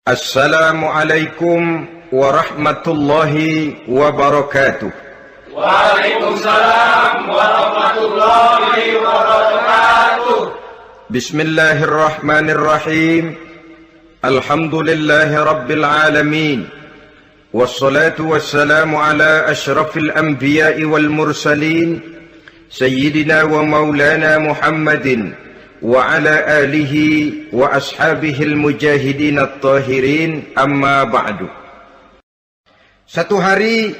Assalamualaikum warahmatullahi wabarakatuh. Waalaikumsalam warahmatullahi wabarakatuh. Bismillahirrahmanirrahim. Alhamdulillahi rabbil alamin. Wassalatu wassalamu ala ashrafil anbiya'i wal mursalin, sayyidina wa maulana Muhammadin wa ala alihi wa ashabihil mujahidin at-tahirin, amma ba'du. Satu hari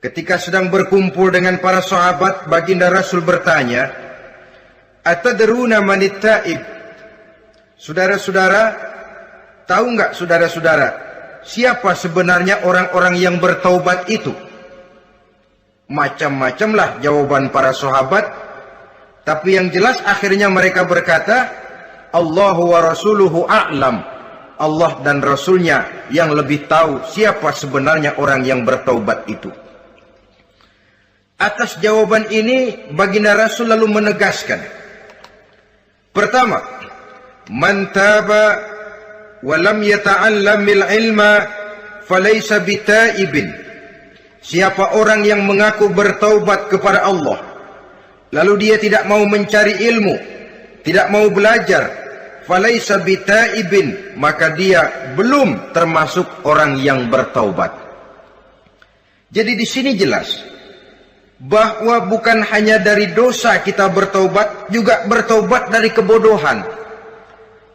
ketika sedang berkumpul dengan para sahabat, baginda Rasul bertanya, "Atadruna manit taib?" Saudara-saudara, tahu enggak saudara-saudara, siapa sebenarnya orang-orang yang bertaubat itu? Macam-macamlah jawaban para sahabat. Tapi yang jelas akhirnya mereka berkata, Allahu wa rasuluhu a'lam. Allah dan Rasulnya yang lebih tahu siapa sebenarnya orang yang bertaubat itu. Atas jawaban ini baginda Rasul lalu menegaskan. Pertama, man taba wa lam yata'allamil ilma falaysa bitaibin. Siapa orang yang mengaku bertaubat kepada Allah, lalu dia tidak mau mencari ilmu, tidak mau belajar, falaisa bitaibin, maka dia belum termasuk orang yang bertaubat. Jadi di sini jelas bahwa bukan hanya dari dosa kita bertaubat, juga bertaubat dari kebodohan.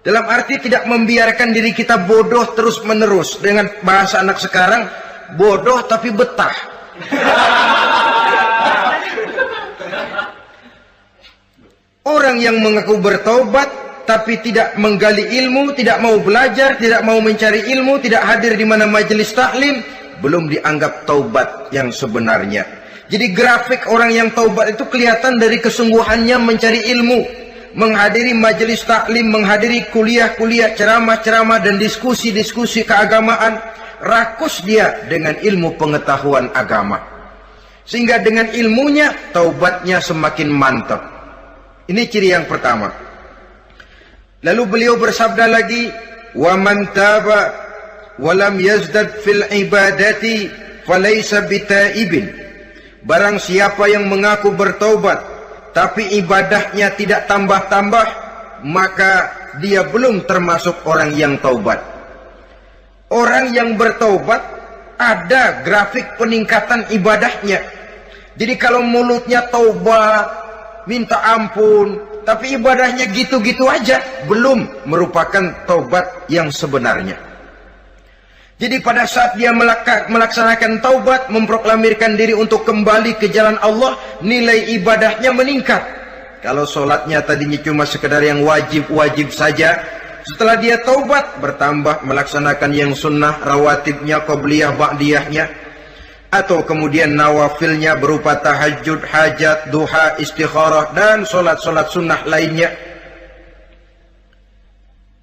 Dalam arti tidak membiarkan diri kita bodoh terus menerus. Dengan bahasa anak sekarang, bodoh tapi betah. Orang yang mengaku bertaubat tapi tidak menggali ilmu, tidak mau belajar, tidak mau mencari ilmu, tidak hadir di mana majelis taklim, belum dianggap taubat yang sebenarnya. Jadi grafik orang yang taubat itu kelihatan dari kesungguhannya mencari ilmu, menghadiri majelis taklim, menghadiri kuliah-kuliah, ceramah-ceramah dan diskusi-diskusi keagamaan. Rakus dia dengan ilmu pengetahuan agama, sehingga dengan ilmunya taubatnya semakin mantap. Ini ciri yang pertama. Lalu beliau bersabda lagi, wa man taba wa lam yazdad fil ibadati falaysa bitaibin. Barang siapa yang mengaku bertaubat tapi ibadahnya tidak tambah-tambah, maka dia belum termasuk orang yang taubat. Orang yang bertaubat ada grafik peningkatan ibadahnya. Jadi kalau mulutnya taubat, minta ampun, tapi ibadahnya gitu-gitu aja, belum merupakan taubat yang sebenarnya. Jadi pada saat dia melaksanakan taubat, memproklamirkan diri untuk kembali ke jalan Allah, nilai ibadahnya meningkat. Kalau sholatnya tadinya cuma sekedar yang wajib-wajib saja, setelah dia taubat bertambah melaksanakan yang sunnah, rawatibnya, qobliyah, ba'diyahnya, atau kemudian nawafilnya berupa tahajud, hajat, duha, istikharah, dan solat-solat sunnah lainnya.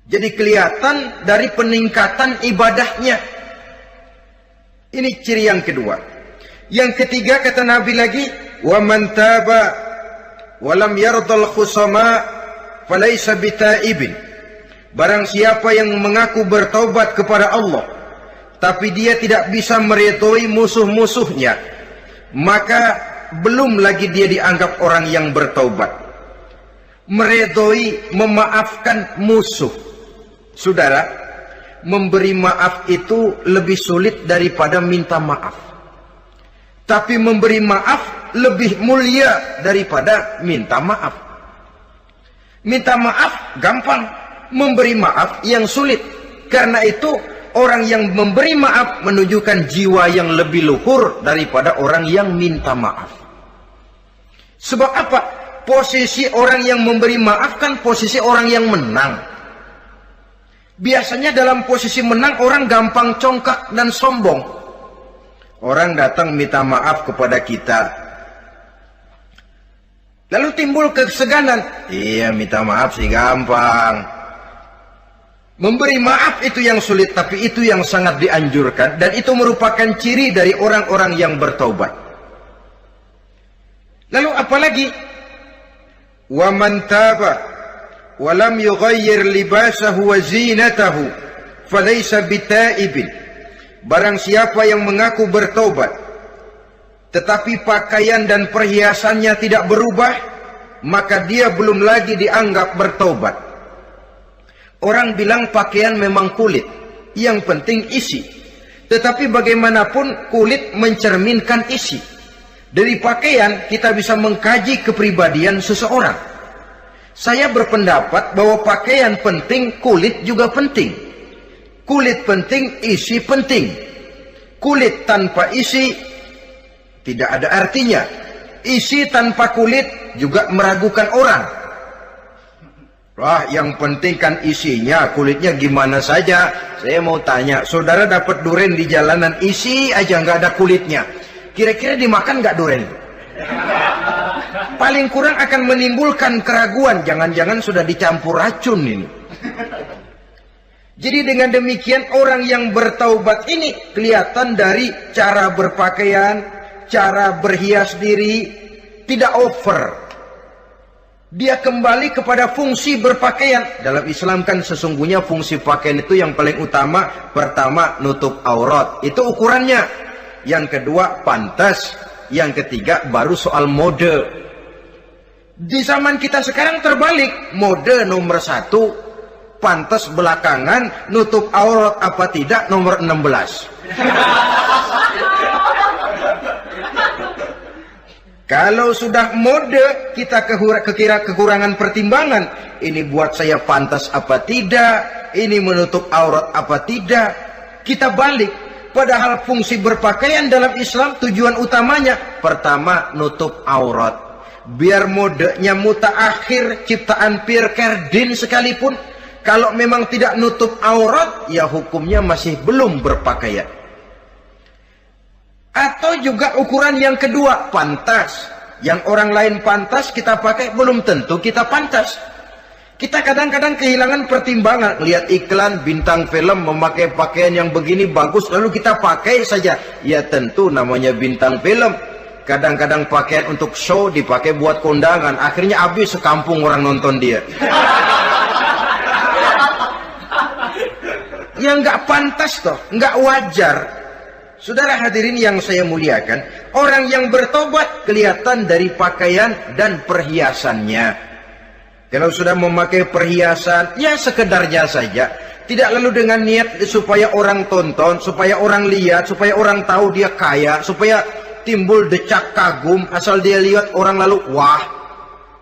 Jadi kelihatan dari peningkatan ibadahnya. Ini ciri yang kedua. Yang ketiga kata Nabi lagi, wa man taba wa lam yardal khusama falaysa bitaibin. Barang siapa yang mengaku bertaubat kepada Allah tapi dia tidak bisa meridhoi musuh-musuhnya, maka belum lagi dia dianggap orang yang bertaubat. Meridhoi, memaafkan musuh. Saudara, memberi maaf itu lebih sulit daripada minta maaf. Tapi memberi maaf lebih mulia daripada minta maaf. Minta maaf gampang, memberi maaf yang sulit. Karena itu orang yang memberi maaf menunjukkan jiwa yang lebih luhur daripada orang yang minta maaf. Sebab apa? Posisi orang yang memberi maaf kan posisi orang yang menang. Biasanya dalam posisi menang orang gampang congkak dan sombong. Orang datang minta maaf kepada kita, lalu timbul keseganan. Iya, minta maaf sih gampang. Memberi maaf itu yang sulit, tapi itu yang sangat dianjurkan, dan itu merupakan ciri dari orang-orang yang bertaubat. Lalu apalagi? Wa man taba wa lam yughayyir libasahu wa zinatahu falaysa bitaibin. Barang siapa yang mengaku bertaubat tetapi pakaian dan perhiasannya tidak berubah, maka dia belum lagi dianggap bertaubat. Orang bilang pakaian memang kulit, yang penting isi. Tetapi bagaimanapun kulit mencerminkan isi. Dari pakaian kita bisa mengkaji kepribadian seseorang. Saya berpendapat bahwa pakaian penting, kulit juga penting. Kulit penting, isi penting. Kulit tanpa isi tidak ada artinya. Isi tanpa kulit juga meragukan orang. Wah, yang penting kan isinya, kulitnya gimana saja. Saya mau tanya, saudara dapat duren di jalanan, isi aja nggak ada kulitnya. Kira-kira dimakan nggak duren? Paling kurang akan menimbulkan keraguan, jangan-jangan sudah dicampur racun ini. Jadi dengan demikian orang yang bertaubat ini kelihatan dari cara berpakaian, cara berhias diri, tidak over. Dia kembali kepada fungsi berpakaian. Dalam Islam kan sesungguhnya fungsi pakaian itu yang paling utama. Pertama, nutup aurat. Itu ukurannya. Yang kedua, pantas. Yang ketiga, baru soal mode. Di zaman kita sekarang terbalik. Mode nomor 1, pantas belakangan, nutup aurat apa tidak nomor 16. Kalau sudah mode, kita kira kekurangan pertimbangan. Ini buat saya pantas apa tidak, ini menutup aurat apa tidak. Kita balik. Padahal fungsi berpakaian dalam Islam tujuan utamanya, pertama nutup aurat. Biar modenya mutaakhir, ciptaan Pierre Cardin sekalipun, kalau memang tidak nutup aurat, ya hukumnya masih belum berpakaian. Atau juga ukuran yang kedua, pantas. Yang orang lain pantas kita pakai, belum tentu kita pantas. Kita kadang-kadang kehilangan pertimbangan. Lihat iklan bintang film memakai pakaian yang begini bagus, lalu kita pakai saja. Ya tentu namanya bintang film. Kadang-kadang pakaian untuk show dipakai buat kondangan. Akhirnya habis sekampung orang nonton dia. Ya nggak pantas toh, nggak wajar. Saudara hadirin yang saya muliakan, orang yang bertobat kelihatan dari pakaian dan perhiasannya. Kalau sudah memakai perhiasan, ya sekedarnya saja. Tidak lalu dengan niat supaya orang tonton, supaya orang lihat, supaya orang tahu dia kaya, supaya timbul decak kagum, asal dia lihat orang lalu wah.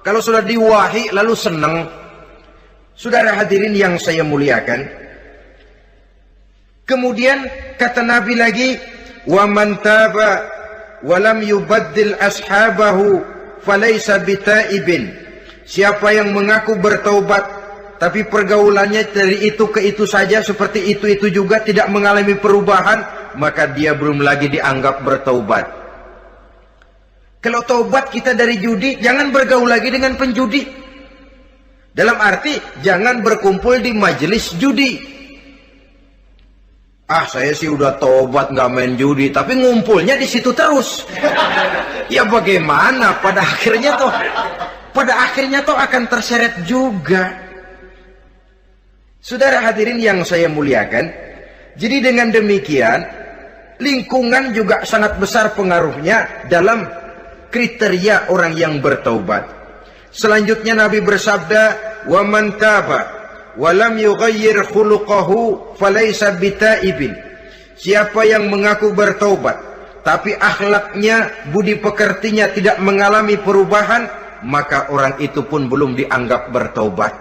Kalau sudah diwahi lalu senang. Saudara hadirin yang saya muliakan, kemudian kata Nabi lagi, wa man taba wa lam yubaddil ashabahu falaysa bitaibin. Siapa yang mengaku bertaubat tapi pergaulannya dari itu ke itu saja, seperti itu juga, tidak mengalami perubahan, maka dia belum lagi dianggap bertaubat. Kalau taubat kita dari judi, jangan bergaul lagi dengan penjudi. Dalam arti jangan berkumpul di majelis judi. Ah, saya sih udah tobat nggak main judi, tapi ngumpulnya di situ terus. Ya bagaimana? Pada akhirnya toh akan terseret juga. Saudara hadirin yang saya muliakan, jadi dengan demikian lingkungan juga sangat besar pengaruhnya dalam kriteria orang yang bertaubat. Selanjutnya Nabi bersabda, wa man taba wa lam yughayyir khuluquhu falaysa bitaibin. Siapa yang mengaku bertaubat tapi akhlaknya, budi pekertinya tidak mengalami perubahan, maka orang itu pun belum dianggap bertaubat.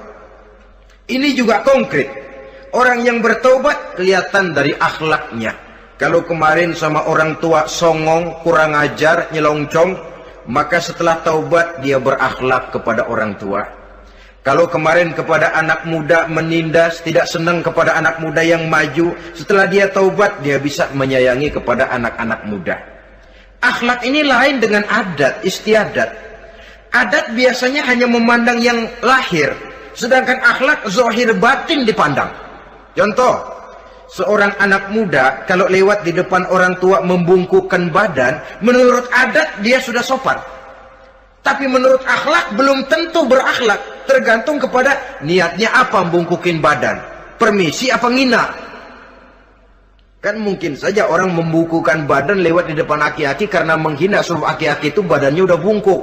Ini juga konkret. Orang yang bertaubat kelihatan dari akhlaknya. Kalau kemarin sama orang tua songong, kurang ajar, nyelongcong, maka setelah taubat dia berakhlak kepada orang tua. Kalau kemarin kepada anak muda menindas, tidak senang kepada anak muda yang maju, setelah dia taubat dia bisa menyayangi kepada anak-anak muda. Akhlak ini lain dengan adat, istiadat. Adat biasanya hanya memandang yang lahir, sedangkan akhlak zahir batin dipandang. Contoh, seorang anak muda kalau lewat di depan orang tua membungkukkan badan, menurut adat dia sudah sopan. Tapi menurut akhlak belum tentu berakhlak, tergantung kepada niatnya apa membungkukin badan. Permisi apa ngina? Kan mungkin saja orang membukukan badan lewat di depan aki-aki karena menghina, sebab aki-aki itu badannya udah bungkuk.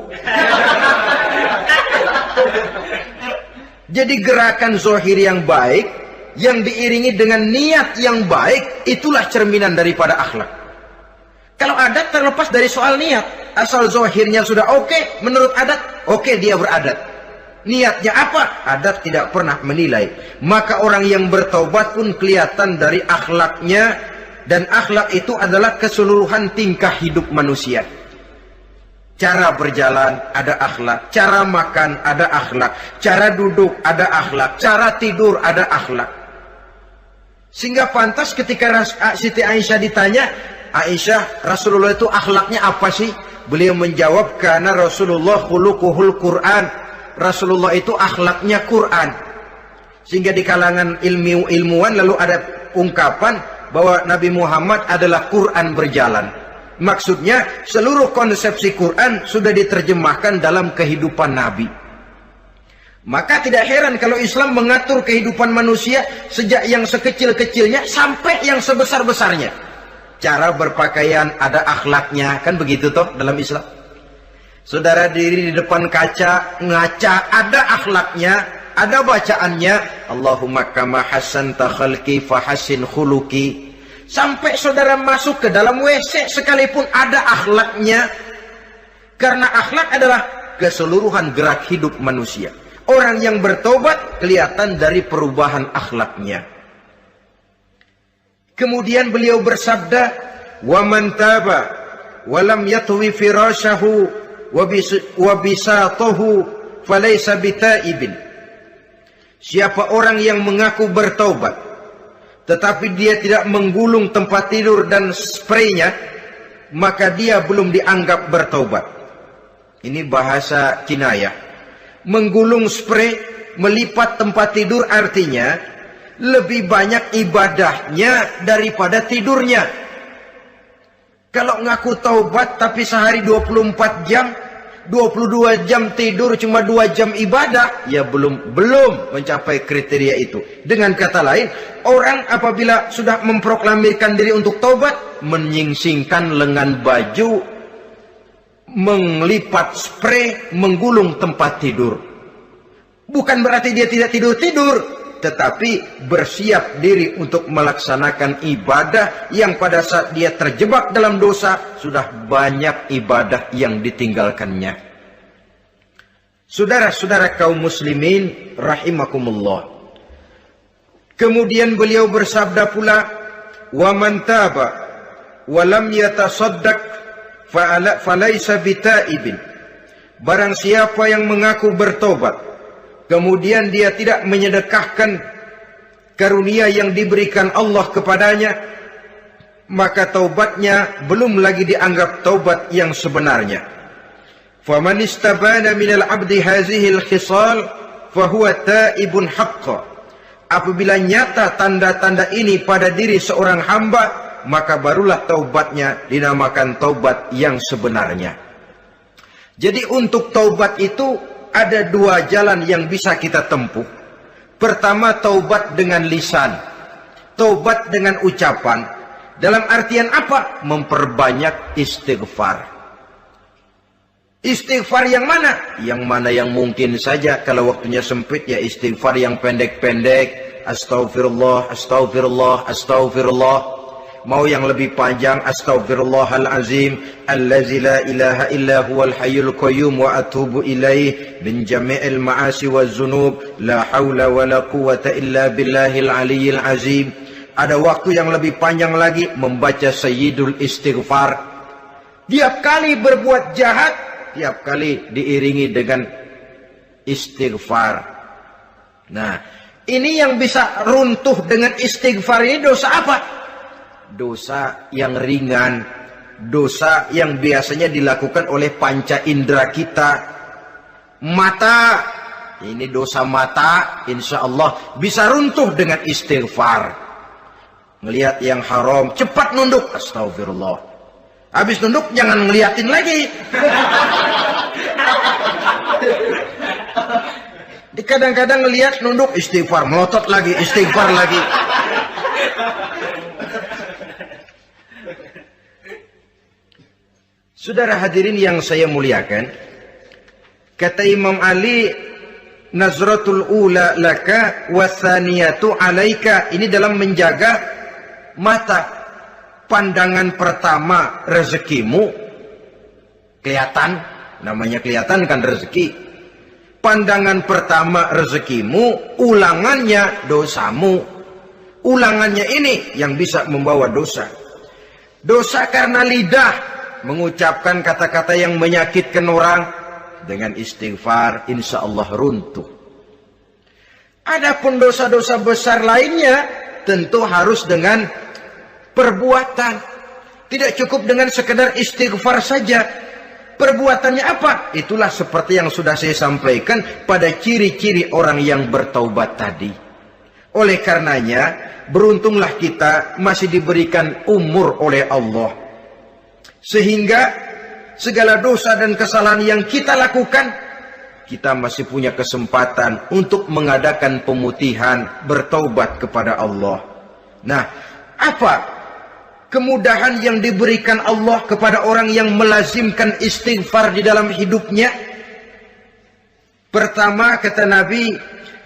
Jadi gerakan zohir yang baik, yang diiringi dengan niat yang baik, itulah cerminan daripada akhlak. Kalau adat terlepas dari soal niat, asal zohirnya sudah oke, menurut adat, oke dia beradat. Niatnya apa? Adat tidak pernah menilai. Maka orang yang bertaubat pun kelihatan dari akhlaknya, dan akhlak itu adalah keseluruhan tingkah hidup manusia. Cara berjalan ada akhlak, cara makan ada akhlak, cara duduk ada akhlak, cara tidur ada akhlak. Sehingga pantas ketika Siti Aisyah ditanya, Aisyah, Rasulullah itu akhlaknya apa sih? Beliau menjawab, karena Rasulullah khuluquhul Quran. Rasulullah itu akhlaknya Quran. Sehingga di kalangan ilmuwan lalu ada ungkapan bahwa Nabi Muhammad adalah Quran berjalan. Maksudnya seluruh konsepsi Quran sudah diterjemahkan dalam kehidupan Nabi. Maka tidak heran kalau Islam mengatur kehidupan manusia sejak yang sekecil-kecilnya sampai yang sebesar-besarnya. Cara berpakaian ada akhlaknya, kan begitu toh dalam Islam. Saudara diri di depan kaca, ngaca, ada akhlaknya, ada bacaannya. Allahumma kama hasanta khalqi fahassin khuluqi. Sampai saudara masuk ke dalam WC sekalipun ada akhlaknya. Karena akhlak adalah keseluruhan gerak hidup manusia. Orang yang bertobat kelihatan dari perubahan akhlaknya. Kemudian beliau bersabda, "Wa man taba wa lam yatwi firashahu wa bisatahu falaysa bitaibin." Siapa orang yang mengaku bertaubat tetapi dia tidak menggulung tempat tidur dan spraynya, maka dia belum dianggap bertaubat. Ini bahasa kinayah. Menggulung spray, melipat tempat tidur artinya lebih banyak ibadahnya daripada tidurnya. Kalau ngaku taubat tapi sehari 24 jam, 22 jam tidur, cuma 2 jam ibadah, ya belum mencapai kriteria itu. Dengan kata lain, orang apabila sudah memproklamirkan diri untuk taubat, menyingsingkan lengan baju, melipat spray, menggulung tempat tidur. Bukan berarti dia tidak tidur-tidur, tetapi bersiap diri untuk melaksanakan ibadah yang pada saat dia terjebak dalam dosa, sudah banyak ibadah yang ditinggalkannya. Saudara-saudara kaum muslimin rahimakumullah. Kemudian beliau bersabda pula, "Wa man taba wa lam yatasaddaq falaysa bitaibin." Barang siapa yang mengaku bertobat kemudian dia tidak menyedekahkan karunia yang diberikan Allah kepadanya, maka taubatnya belum lagi dianggap taubat yang sebenarnya. Faman istabana minal abdi hazihil khisal fahuwa taibun haqqa. Apabila nyata tanda-tanda ini pada diri seorang hamba, maka barulah taubatnya dinamakan taubat yang sebenarnya. Jadi untuk taubat itu ada 2 jalan yang bisa kita tempuh. Pertama, taubat dengan lisan, taubat dengan ucapan. Dalam artian apa? Memperbanyak istighfar. Istighfar yang mana? Yang mana yang mungkin saja. Kalau waktunya sempit, ya istighfar yang pendek-pendek. Astaghfirullah, astaghfirullah, astaghfirullah. Mau yang lebih panjang, astaghfirullahalazim allazi la ilaha illa huwal hayyul qayyum wa atubu ilaih min jami'il ma'asi waz zunub la haula wala quwwata illa billahil aliyyil azim. Ada waktu yang lebih panjang lagi, membaca sayyidul istighfar. Tiap kali berbuat jahat, tiap kali diiringi dengan istighfar. Nah, ini yang bisa runtuh dengan istighfar ini dosa apa? Dosa yang ringan, dosa yang biasanya dilakukan oleh panca indera kita. Mata, ini dosa mata, insya Allah bisa runtuh dengan istighfar. Ngelihat yang haram, cepat nunduk, astagfirullah. Habis nunduk jangan ngeliatin lagi. Kadang-kadang ngelihat nunduk, istighfar, melotot lagi, istighfar lagi. Saudara hadirin yang saya muliakan, kata Imam Ali, nazratul ula laka wasaniyatu alaika. Ini dalam menjaga mata. Pandangan pertama rezekimu, kelihatan, namanya kelihatan kan rezeki. Pandangan pertama rezekimu, ulangannya dosamu. Ulangannya ini yang bisa membawa dosa. Dosa karena lidah, mengucapkan kata-kata yang menyakitkan orang. Dengan istighfar, insya Allah runtuh. Adapun dosa-dosa besar lainnya, tentu harus dengan perbuatan. Tidak cukup dengan sekedar istighfar saja. Perbuatannya apa? Itulah seperti yang sudah saya sampaikan pada ciri-ciri orang yang bertaubat tadi. Oleh karenanya, beruntunglah kita masih diberikan umur oleh Allah. Sehingga segala dosa dan kesalahan yang kita lakukan, kita masih punya kesempatan untuk mengadakan pemutihan, bertaubat kepada Allah. Nah, apa kemudahan yang diberikan Allah kepada orang yang melazimkan istighfar di dalam hidupnya? Pertama, kata Nabi,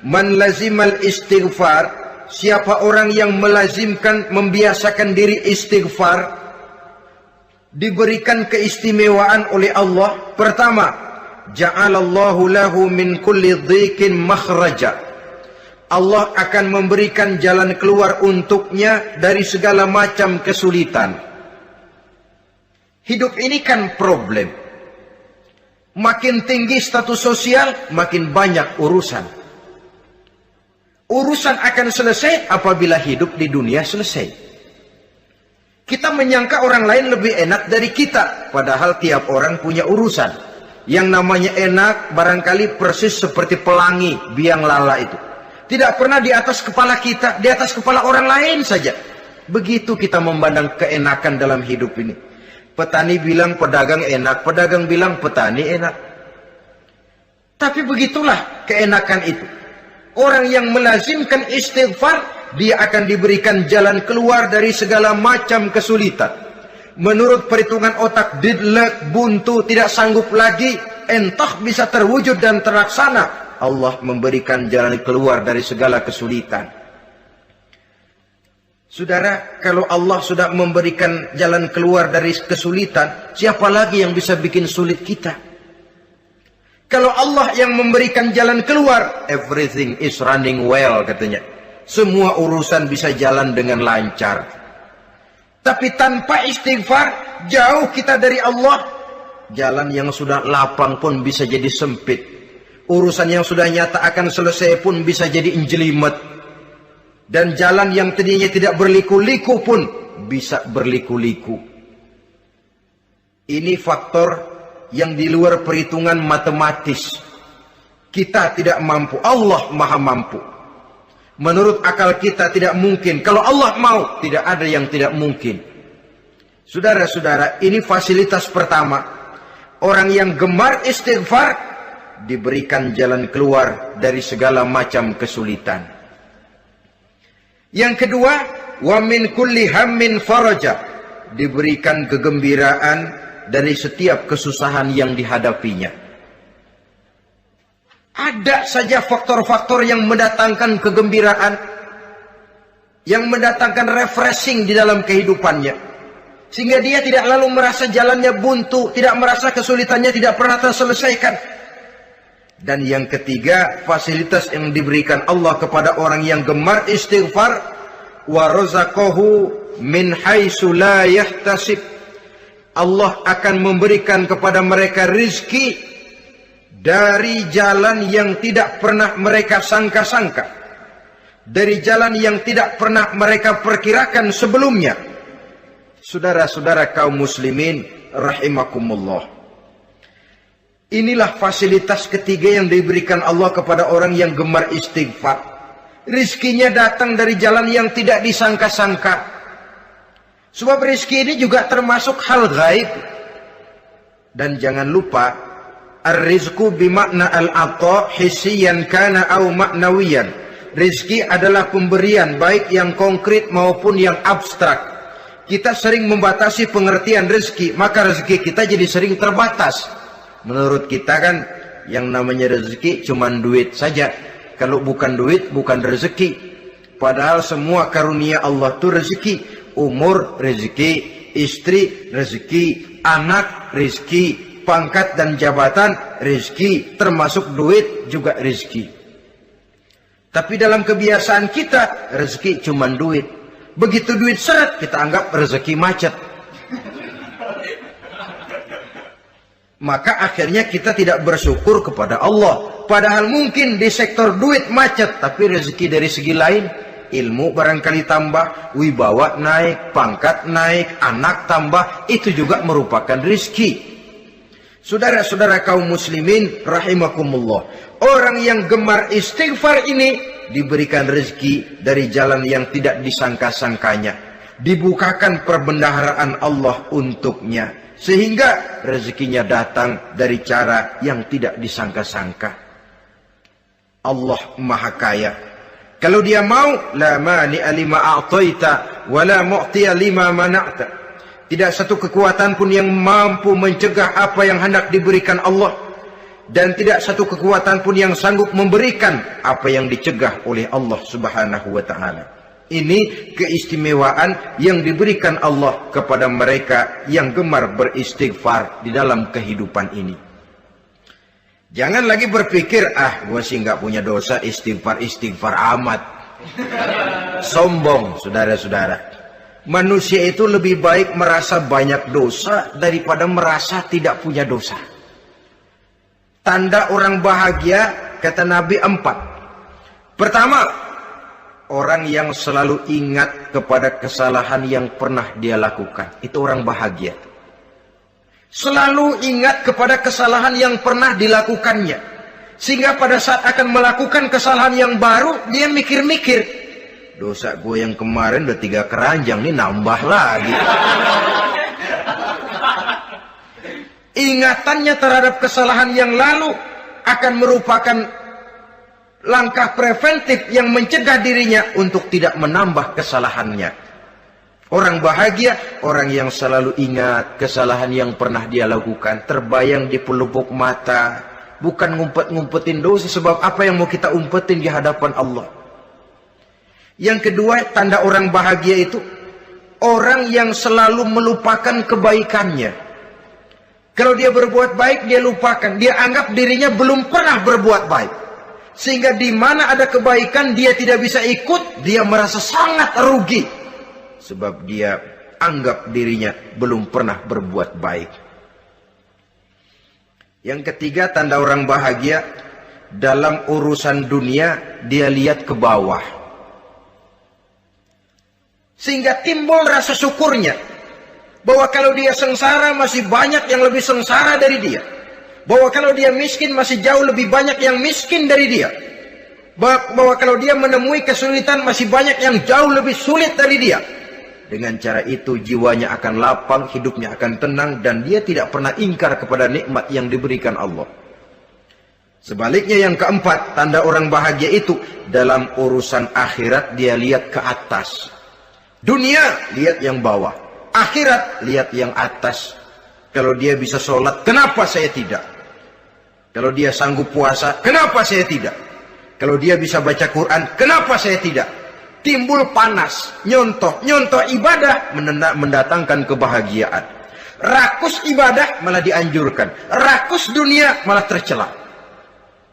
man lazimal istighfar, siapa orang yang melazimkan, membiasakan diri istighfar, diberikan keistimewaan oleh Allah. Pertama, ja'alallahu lahu min kulli dhiqin makhraja. Allah akan memberikan jalan keluar untuknya dari segala macam kesulitan. Hidup ini kan problem. Makin tinggi status sosial, makin banyak urusan. Urusan akan selesai apabila hidup di dunia selesai. Kita menyangka orang lain lebih enak dari kita, padahal tiap orang punya urusan. Yang namanya enak barangkali persis seperti pelangi biang lala itu. Tidak pernah di atas kepala kita, di atas kepala orang lain saja. Begitu kita memandang keenakan dalam hidup ini. Petani bilang pedagang enak, pedagang bilang petani enak. Tapi begitulah keenakan itu. Orang yang melazimkan istighfar, dia akan diberikan jalan keluar dari segala macam kesulitan. Menurut perhitungan otak, didlek, buntu, tidak sanggup lagi, entah bisa terwujud dan terlaksana. Allah memberikan jalan keluar dari segala kesulitan. Saudara, kalau Allah sudah memberikan jalan keluar dari kesulitan, siapa lagi yang bisa bikin sulit kita? Kalau Allah yang memberikan jalan keluar, everything is running well katanya. Semua urusan bisa jalan dengan lancar. Tapi tanpa istighfar, jauh kita dari Allah. Jalan yang sudah lapang pun bisa jadi sempit. Urusan yang sudah nyata akan selesai pun bisa jadi injelimet. Dan jalan yang tadinya tidak berliku-liku pun bisa berliku-liku. Ini faktor yang di luar perhitungan matematis. Kita tidak mampu, Allah maha mampu. Menurut akal kita tidak mungkin. Kalau Allah mau, tidak ada yang tidak mungkin. Saudara-saudara, ini fasilitas pertama. Orang yang gemar istighfar diberikan jalan keluar dari segala macam kesulitan. Yang kedua, wa min kulli hammin faraja, diberikan kegembiraan dari setiap kesusahan yang dihadapinya. Ada saja faktor-faktor yang mendatangkan kegembiraan, yang mendatangkan refreshing di dalam kehidupannya, sehingga dia tidak lalu merasa jalannya buntu, tidak merasa kesulitannya tidak pernah terselesaikan. Dan yang ketiga, fasilitas yang diberikan Allah kepada orang yang gemar istighfar, wa razaqahu min haitsu la yahtasib. Allah akan memberikan kepada mereka rizki dari jalan yang tidak pernah mereka sangka-sangka, dari jalan yang tidak pernah mereka perkirakan sebelumnya. Saudara-saudara kaum muslimin rahimakumullah, inilah fasilitas ketiga yang diberikan Allah kepada orang yang gemar istighfar. Rizkinya datang dari jalan yang tidak disangka-sangka. Sebab rezeki ini juga termasuk hal gaib. Dan jangan lupa, ar-rizqu bimakna al-ata hissiyan kana au ma'nawiyan. Rezeki adalah pemberian baik yang konkret maupun yang abstrak. kita sering membatasi pengertian rezeki, maka rezeki kita jadi sering terbatas. Menurut kita kan yang namanya rezeki cuma duit saja. Kalau bukan duit bukan rezeki. Padahal semua karunia Allah itu rezeki. Umur rezeki, istri rezeki, anak rezeki, pangkat dan jabatan rezeki, termasuk duit juga rezeki. Tapi dalam kebiasaan kita, rezeki cuma duit. Begitu duit seret, kita anggap rezeki macet. Maka akhirnya kita tidak bersyukur kepada Allah. Padahal mungkin di sektor duit macet, tapi rezeki dari segi lain, ilmu barangkali tambah, wibawa naik, pangkat naik, anak tambah, itu juga merupakan rezeki. Saudara-saudara kaum muslimin rahimakumullah, orang yang gemar istighfar ini diberikan rezeki dari jalan yang tidak disangka-sangkanya. Dibukakan perbendaharaan Allah untuknya, sehingga rezekinya datang dari cara yang tidak disangka-sangka. Allah Maha Kaya. Kalau dia mau, la mani'a lima a'taita wa la mu'tiya lima mana'ta. Tidak satu kekuatan pun yang mampu mencegah apa yang hendak diberikan Allah. Dan tidak satu kekuatan pun yang sanggup memberikan apa yang dicegah oleh Allah Subhanahu wa ta'ala. Ini keistimewaan yang diberikan Allah kepada mereka yang gemar beristighfar di dalam kehidupan ini. Jangan lagi berpikir, gua sih nggak punya dosa, istighfar amat. Sombong, saudara-saudara. Manusia itu lebih baik merasa banyak dosa daripada merasa tidak punya dosa. Tanda orang bahagia, kata Nabi 4. Pertama, orang yang selalu ingat kepada kesalahan yang pernah dia lakukan. Itu orang bahagia. Selalu ingat kepada kesalahan yang pernah dilakukannya. Sehingga pada saat akan melakukan kesalahan yang baru, dia mikir-mikir. Dosa gue yang kemarin udah 3 keranjang, nih nambah lagi. Ingatannya terhadap kesalahan yang lalu akan merupakan langkah preventif yang mencegah dirinya untuk tidak menambah kesalahannya. Orang bahagia, orang yang selalu ingat kesalahan yang pernah dia lakukan, terbayang di pelupuk mata, bukan ngumpet-ngumpetin dosa. Sebab apa yang mau kita umpetin di hadapan Allah? Yang kedua, tanda orang bahagia itu orang yang selalu melupakan kebaikannya. Kalau dia berbuat baik, dia lupakan. Dia anggap dirinya belum pernah berbuat baik. Sehingga di mana ada kebaikan, dia tidak bisa ikut. Dia merasa sangat rugi. Sebab dia anggap dirinya belum pernah berbuat baik. Yang ketiga, tanda orang bahagia, dalam urusan dunia, dia lihat ke bawah. Sehingga timbul rasa syukurnya. Bahwa kalau dia sengsara masih banyak yang lebih sengsara dari dia. Bahwa kalau dia miskin masih jauh lebih banyak yang miskin dari dia. Bahwa kalau dia menemui kesulitan masih banyak yang jauh lebih sulit dari dia. Dengan cara itu jiwanya akan lapang, hidupnya akan tenang. Dan dia tidak pernah ingkar kepada nikmat yang diberikan Allah. Sebaliknya yang keempat, tanda orang bahagia itu dalam urusan akhirat dia lihat ke atas. Dunia, lihat yang bawah. Akhirat, lihat yang atas. Kalau dia bisa sholat, kenapa saya tidak? Kalau dia sanggup puasa, kenapa saya tidak? Kalau dia bisa baca Quran, kenapa saya tidak? Timbul panas, nyontoh ibadah mendatangkan kebahagiaan. Rakus ibadah malah dianjurkan. Rakus dunia malah tercela.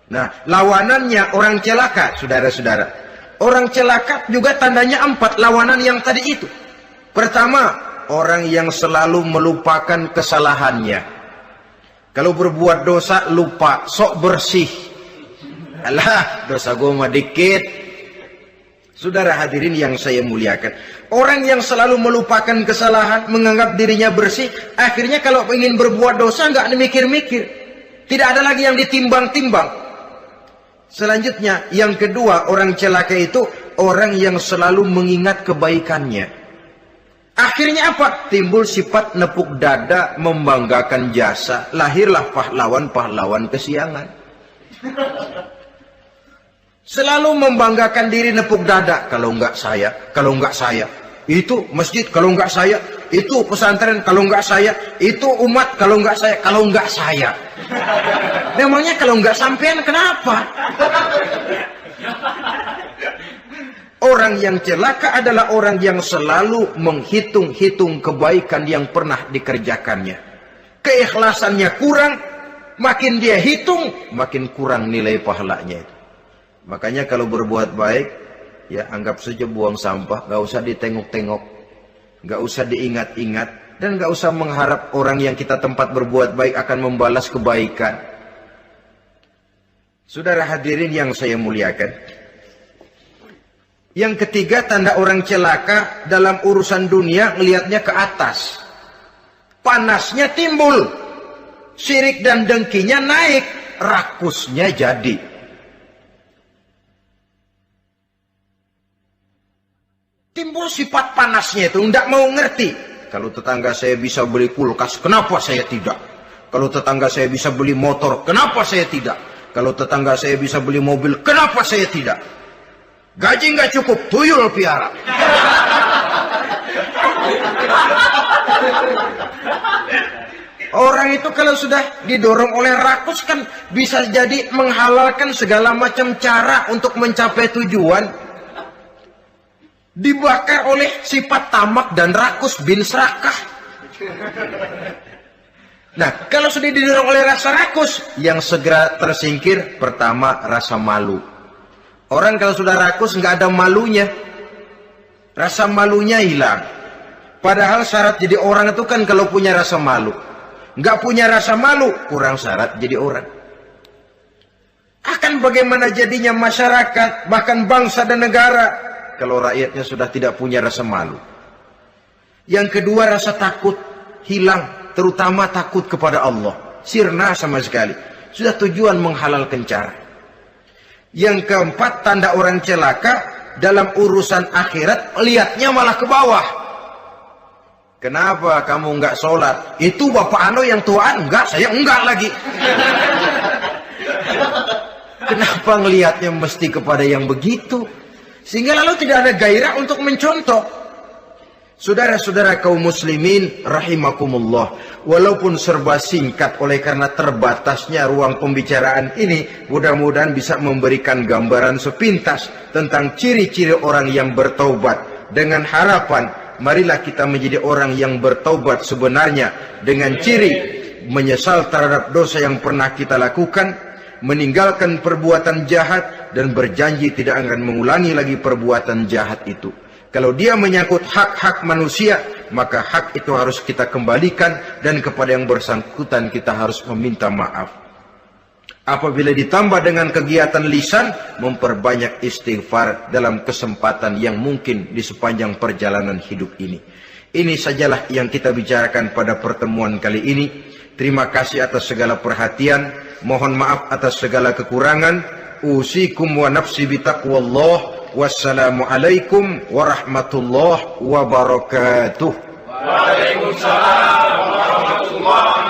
Nah, lawanannya orang celaka, saudara-saudara. Orang celaka juga tandanya 4, lawanan yang tadi itu. Pertama, orang yang selalu melupakan kesalahannya. Kalau berbuat dosa, lupa, sok bersih. Alah, dosa gue mah dikit. Saudara hadirin yang saya muliakan. Orang yang selalu melupakan kesalahan, menganggap dirinya bersih, akhirnya kalau ingin berbuat dosa, nggak mikir-mikir. Tidak ada lagi yang ditimbang-timbang. Selanjutnya, yang kedua, orang celaka itu orang yang selalu mengingat kebaikannya. Akhirnya apa? Timbul sifat nepuk dada, membanggakan jasa. Lahirlah pahlawan-pahlawan kesiangan. Selalu membanggakan diri, nepuk dada. Kalau enggak saya, Itu masjid kalau enggak saya, itu pesantren kalau enggak saya, itu umat kalau enggak saya. Memangnya kalau enggak sampean kenapa? Orang yang celaka adalah orang yang selalu menghitung-hitung kebaikan yang pernah dikerjakannya. Keikhlasannya kurang, makin dia hitung, makin kurang nilai pahalanya itu. Makanya kalau berbuat baik, ya anggap saja buang sampah, gak usah ditengok-tengok, gak usah diingat-ingat, dan gak usah mengharap orang yang kita tempat berbuat baik akan membalas kebaikan. Saudara hadirin yang saya muliakan, yang ketiga tanda orang celaka dalam urusan dunia, ngelihatnya ke atas. Panasnya timbul, syirik dan dengkinya naik, rakusnya jadi. Timbul sifat panasnya itu, tidak mau ngerti. Kalau tetangga saya bisa beli kulkas, kenapa saya tidak? Kalau tetangga saya bisa beli motor, kenapa saya tidak? Kalau tetangga saya bisa beli mobil, kenapa saya tidak? Gaji nggak cukup, tuyul piara. Orang itu kalau sudah didorong oleh rakus kan bisa jadi menghalalkan segala macam cara untuk mencapai tujuan. Dibakar oleh sifat tamak dan rakus bin serakah. Nah, kalau sudah didorong oleh rasa rakus, yang segera tersingkir pertama rasa malu. Orang kalau sudah rakus nggak ada malunya, rasa malunya hilang. Padahal syarat jadi orang itu kan kalau punya rasa malu. Nggak punya rasa malu, kurang syarat jadi orang. Akan bagaimana jadinya masyarakat, bahkan bangsa dan negara, kalau rakyatnya sudah tidak punya rasa malu. Yang kedua rasa takut hilang, terutama takut kepada Allah. Sirna sama sekali. Sudah tujuan menghalalkan cara. Yang keempat tanda orang celaka dalam urusan akhirat, lihatnya malah ke bawah. Kenapa kamu enggak sholat? Itu bapak anu yang tuaan, enggak, saya enggak lagi. Kenapa ngelihatnya mesti kepada yang begitu? Sehingga lalu tidak ada gairah untuk mencontoh. Saudara-saudara kaum muslimin rahimakumullah, walaupun serba singkat oleh karena terbatasnya ruang pembicaraan ini, mudah-mudahan bisa memberikan gambaran sepintas tentang ciri-ciri orang yang bertaubat. Dengan harapan, marilah kita menjadi orang yang bertaubat sebenarnya dengan ciri menyesal terhadap dosa yang pernah kita lakukan, meninggalkan perbuatan jahat, dan berjanji tidak akan mengulangi lagi perbuatan jahat itu. Kalau dia menyangkut hak-hak manusia, maka hak itu harus kita kembalikan, dan kepada yang bersangkutan kita harus meminta maaf. Apabila ditambah dengan kegiatan lisan, memperbanyak istighfar dalam kesempatan yang mungkin di sepanjang perjalanan hidup ini. Ini sajalah yang kita bicarakan pada pertemuan kali ini. Terima kasih atas segala perhatian. Mohon maaf atas segala kekurangan. Usikum wa nafsi bitaqwallah. Wassalamualaikum warahmatullahi wabarakatuh. Waalaikumsalam warahmatullahi